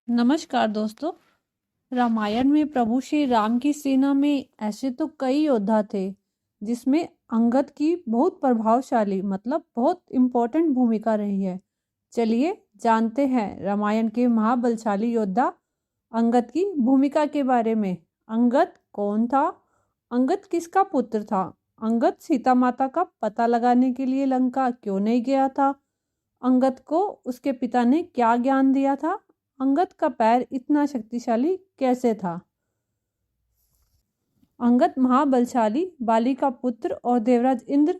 नमस्कार दोस्तों। रामायण में प्रभु श्री राम की सेना में ऐसे तो कई योद्धा थे जिसमें अंगद की बहुत प्रभावशाली बहुत इम्पोर्टेंट भूमिका रही है। चलिए जानते हैं रामायण के महाबलशाली योद्धा अंगद की भूमिका के बारे में। अंगद कौन था? अंगद किसका पुत्र था? अंगद सीता माता का पता लगाने के लिए लंका क्यों नहीं गया था? अंगद को उसके पिता ने क्या ज्ञान दिया था? अंगद का पैर इतना शक्तिशाली कैसे था? अंगद महाबलशाली बाली का पुत्र और देवराज इंद्र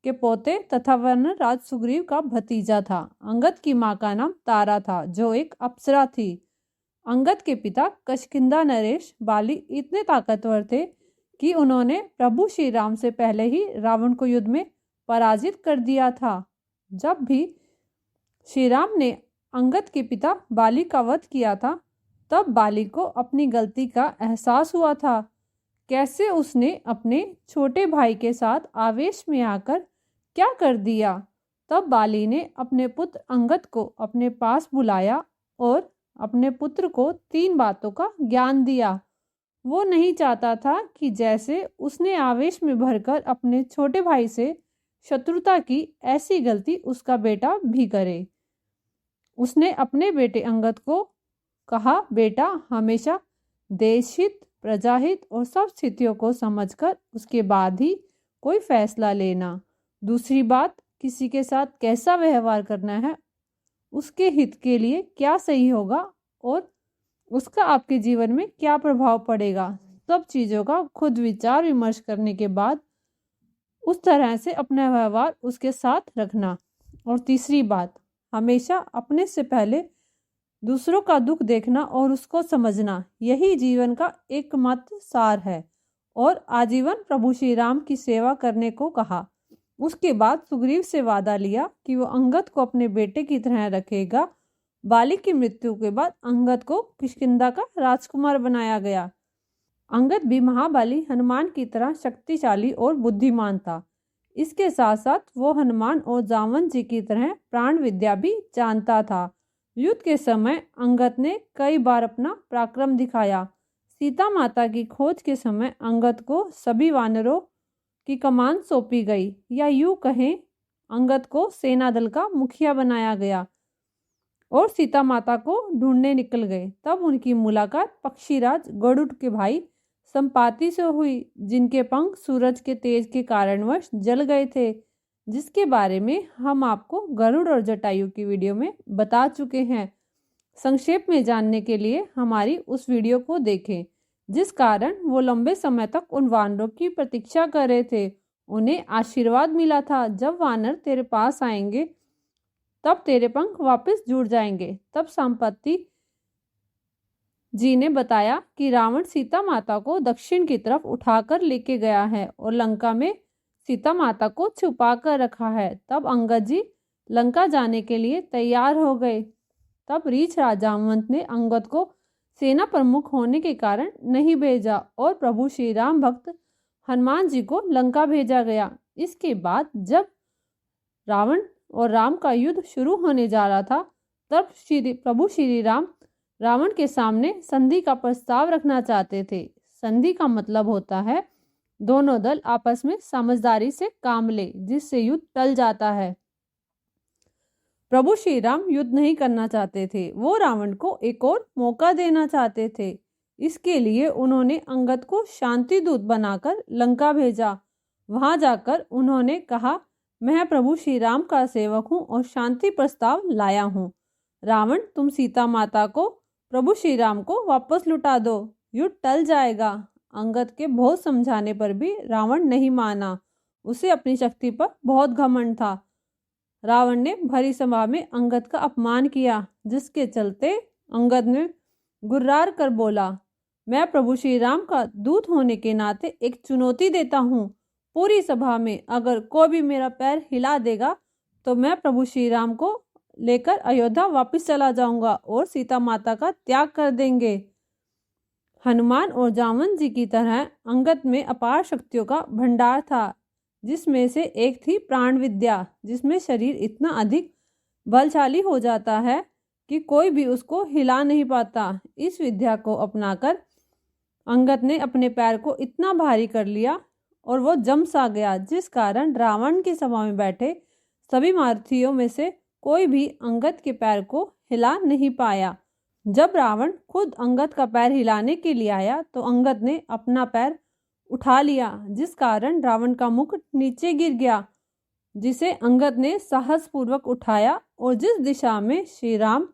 के पोते तथा वानर राज सुग्रीव का भतीजा था। अंगद की मां का नाम तारा था जो एक अप्सरा थी। अंगद के पिता किष्किंधा नरेश बाली इतने ताकतवर थे कि उन्होंने प्रभु श्री राम से पहले ही रावण को युद्ध में पराजित कर दिया था। जब भी श्री राम ने अंगद के पिता बाली का वध किया था तब बाली को अपनी गलती का एहसास हुआ था। कैसे उसने अपने छोटे भाई के साथ आवेश में आकर क्या कर दिया। तब बाली ने अपने पुत्र अंगद को अपने पास बुलाया और अपने पुत्र को 3 बातों का ज्ञान दिया। वो नहीं चाहता था कि जैसे उसने आवेश में भरकर अपने छोटे भाई से शत्रुता की, ऐसी गलती उसका बेटा भी करे। उसने अपने बेटे अंगद को कहा, बेटा हमेशा देशहित, प्रजाहित और सब स्थितियों को समझकर उसके बाद ही कोई फैसला लेना। दूसरी बात, किसी के साथ कैसा व्यवहार करना है, उसके हित के लिए क्या सही होगा और उसका आपके जीवन में क्या प्रभाव पड़ेगा, सब चीज़ों का खुद विचार विमर्श करने के बाद उस तरह से अपना व्यवहार उसके साथ रखना। और तीसरी बात, हमेशा अपने से पहले दूसरों का दुख देखना और उसको समझना, यही जीवन का एकमात्र सार है। और आजीवन प्रभु श्री राम की सेवा करने को कहा। उसके बाद सुग्रीव से वादा लिया कि वो अंगद को अपने बेटे की तरह रखेगा। बाली की मृत्यु के बाद अंगद को किष्किंधा का राजकुमार बनाया गया। अंगद भी महाबली हनुमान की तरह शक्तिशाली और बुद्धिमान था। इसके साथ साथ वो हनुमान और जामवंत जी की तरह प्राण विद्या भी जानता था। युद्ध के समय अंगद ने कई बार अपना पराक्रम दिखाया। सीता माता की खोज के समय अंगद को सभी वानरों की कमान सौंपी गई, या यूं कहें अंगद को सेना दल का मुखिया बनाया गया और सीता माता को ढूंढने निकल गए। तब उनकी मुलाकात पक्षीराज गरुड़ के भाई संपाति से हुई, जिनके पंख सूरज के तेज के कारणवश जल गए थे, जिसके बारे में हम आपको गरुड़ और जटायु की वीडियो में बता चुके हैं। संक्षेप में जानने के लिए हमारी उस वीडियो को देखें, जिस कारण वो लंबे समय तक उन वानरों की प्रतीक्षा कर रहे थे। उन्हें आशीर्वाद मिला था, जब वानर तेरे पास आएंगे तब तेरे पंख वापस जुड़ जाएंगे। तब संपत्ति जी ने बताया कि रावण सीता माता को दक्षिण की तरफ उठाकर लेके गया है और लंका में सीता माता को छुपा कर रखा है। तब अंगद जी लंका जाने के लिए तैयार हो गए। तब रीछ जामवंत ने अंगद को सेना प्रमुख होने के कारण नहीं भेजा और प्रभु श्री राम भक्त हनुमान जी को लंका भेजा गया। इसके बाद जब रावण और राम का युद्ध शुरू होने जा रहा था, तब प्रभु श्री राम रावण के सामने संधि का प्रस्ताव रखना चाहते थे। संधि का मतलब होता है दोनों दल आपस में समझदारी से काम ले, जिससे युद्ध टल जाता है। प्रभु श्री राम युद्ध नहीं करना चाहते थे, वो रावण को एक और मौका देना चाहते थे। इसके लिए उन्होंने अंगद को शांति दूत बनाकर लंका भेजा। वहां जाकर उन्होंने कहा, मैं प्रभु श्री राम का सेवक हूँ और शांति प्रस्ताव लाया हूँ। रावण, तुम सीता माता को प्रभु श्री राम को वापस लुटा दो, युद्ध टल जाएगा। अंगद के बहुत समझाने पर भी रावण नहीं माना। उसे अपनी शक्ति पर बहुत घमंड था। रावण ने भरी सभा में अंगद का अपमान किया, जिसके चलते अंगद ने गुर्रार कर बोला, मैं प्रभु श्री राम का दूत होने के नाते एक चुनौती देता हूँ। पूरी सभा में अगर कोई भी मेरा पैर हिला देगा तो मैं प्रभु श्री राम को लेकर अयोध्या वापस चला जाऊंगा और सीता माता का त्याग कर देंगे। हनुमान और जामवंत जी की तरह अंगद में अपार शक्तियों का भंडार था, जिसमें से एक थी प्राण विद्या, जिसमें शरीर इतना अधिक बलशाली हो जाता है कि कोई भी उसको हिला नहीं पाता। इस विद्या को अपनाकर अंगद ने अपने पैर को इतना भारी कर लिया और वो जम सा गया, जिस कारण रावण की सभा में बैठे सभी महारथियों में से कोई भी अंगद के पैर को हिला नहीं पाया। जब रावण खुद अंगद का पैर हिलाने के लिए आया तो अंगद ने अपना पैर उठा लिया, जिस कारण रावण का मुकुट नीचे गिर गया, जिसे अंगद ने साहसपूर्वक उठाया और जिस दिशा में श्री राम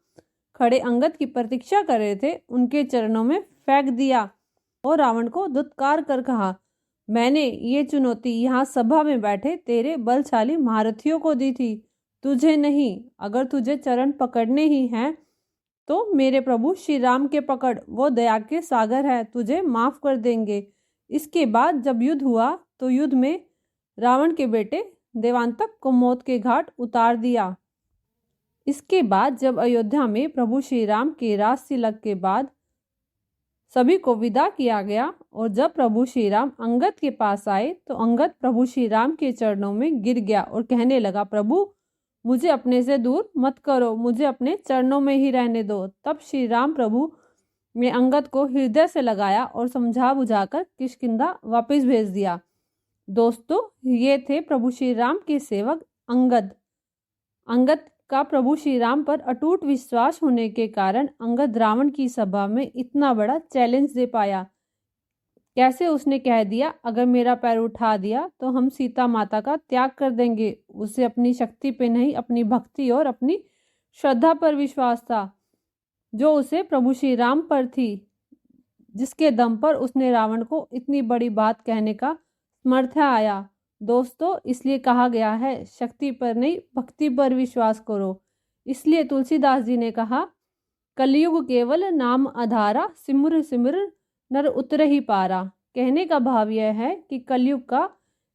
खड़े अंगद की प्रतीक्षा कर रहे थे उनके चरणों में फेंक दिया और रावण को धुतकार कर कहा, मैंने ये चुनौती यहाँ सभा में बैठे तेरे बलशाली महारथियों को दी थी, तुझे नहीं। अगर तुझे चरण पकड़ने ही हैं तो मेरे प्रभु श्री राम के पकड़, वो दया के सागर है, तुझे माफ कर देंगे। इसके बाद जब युद्ध हुआ तो युद्ध में रावण के बेटे देवांतक को मौत के घाट उतार दिया। इसके बाद जब अयोध्या में प्रभु श्री राम के राज तिलक के बाद सभी को विदा किया गया और जब प्रभु श्री राम अंगद के पास आए तो अंगद प्रभु श्री राम के चरणों में गिर गया और कहने लगा, प्रभु मुझे अपने से दूर मत करो, मुझे अपने चरणों में ही रहने दो। तब श्री राम प्रभु ने अंगद को हृदय से लगाया और समझा बुझाकर किष्किंधा वापस भेज दिया। दोस्तों, ये थे प्रभु श्री राम के सेवक अंगद। अंगद का प्रभु श्री राम पर अटूट विश्वास होने के कारण अंगद रावण की सभा में इतना बड़ा चैलेंज दे पाया। कैसे उसने कह दिया, अगर मेरा पैर उठा दिया तो हम सीता माता का त्याग कर देंगे। उसे अपनी शक्ति पे नहीं, अपनी भक्ति और अपनी श्रद्धा पर विश्वास था जो उसे प्रभु श्री राम पर थी, जिसके दम पर उसने रावण को इतनी बड़ी बात कहने का सामर्थ्य आया। दोस्तों, इसलिए कहा गया है शक्ति पर नहीं भक्ति पर विश्वास करो। इसलिए तुलसीदास जी ने कहा, कलयुग केवल नाम आधारा, सिमर सिमर नर उतर ही पारा। कहने का भाव यह है कि कलयुग का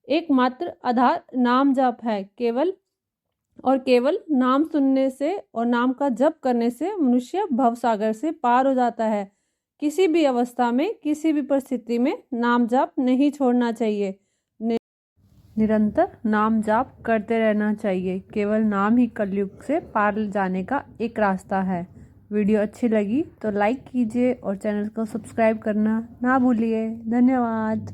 एकमात्र आधार नाम जप है। केवल नाम सुनने से और नाम का जप करने से मनुष्य भवसागर से पार हो जाता है। किसी भी अवस्था में, किसी भी परिस्थिति में नाम जप नहीं छोड़ना चाहिए, निरंतर नाम जाप करते रहना चाहिए। केवल नाम ही कलयुग से पार जाने का एक रास्ता है। वीडियो अच्छी लगी तो लाइक कीजिए और चैनल को सब्सक्राइब करना ना भूलिए। धन्यवाद।